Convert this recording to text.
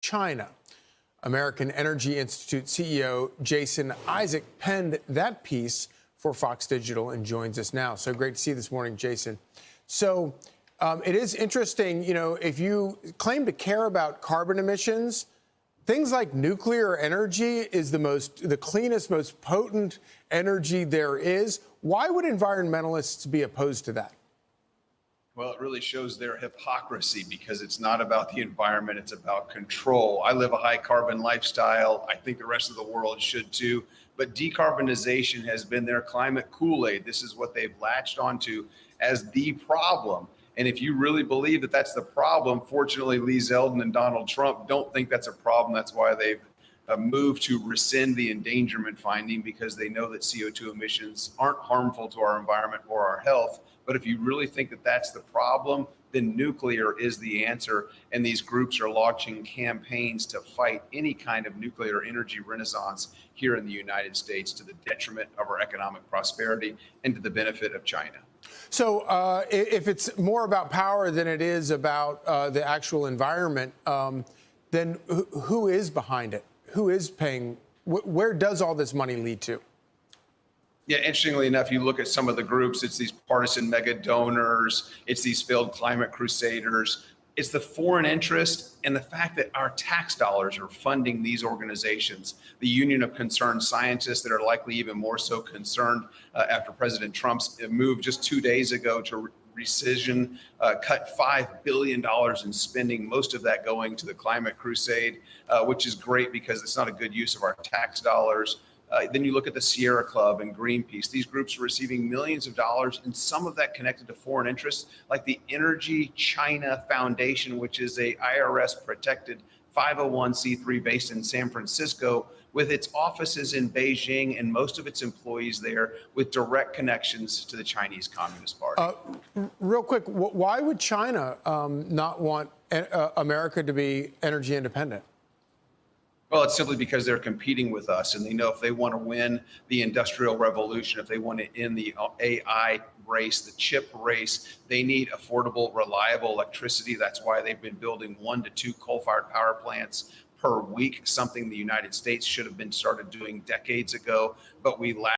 China. American Energy Institute CEO Jason Isaac penned that piece for Fox Digital and joins us now. So great to see you this morning, Jason. So it is interesting, if you claim to care about carbon emissions, things like nuclear energy is the cleanest, most potent energy there is. Why would environmentalists be opposed to that? Well, it really shows their hypocrisy because it's not about the environment, it's about control. I live a high carbon lifestyle. I think the rest of the world should too. But decarbonization has been their climate Kool-Aid. This is what they've latched onto as the problem. And if you really believe that that's the problem, fortunately, Lee Zeldin and Donald Trump don't think that's a problem. That's why they've moved to rescind the endangerment finding, because they know that CO2 emissions aren't harmful to our environment or our health. But if you really think that that's the problem, then nuclear is the answer. And these groups are launching campaigns to fight any kind of nuclear energy renaissance here in the United States, to the detriment of our economic prosperity and to the benefit of China. So if it's more about power than it is about the actual environment, then who is behind it? Who is paying? Where does all this money lead to? Yeah, interestingly enough, you look at some of the groups, it's these partisan mega donors, it's these failed climate crusaders, it's the foreign interest and the fact that our tax dollars are funding these organizations. The Union of Concerned Scientists, that are likely even more so concerned after President Trump's move just 2 days ago to rescission, cut $5 billion in spending, most of that going to the climate crusade, which is great because it's not a good use of our tax dollars. Then you look at the Sierra Club and Greenpeace. These groups are receiving millions of dollars, and some of that connected to foreign interests, like the Energy China Foundation, which is a IRS-protected 501c3 based in San Francisco, with its offices in Beijing and most of its employees there with direct connections to the Chinese Communist Party. Real quick, why would China not want America to be energy independent? Well, it's simply because they're competing with us, and they know if they want to win the industrial revolution, if they want to end the AI race, the chip race, they need affordable, reliable electricity. That's why they've been building 1 to 2 coal-fired power plants per week, something the United States should have been started doing decades ago, but we lack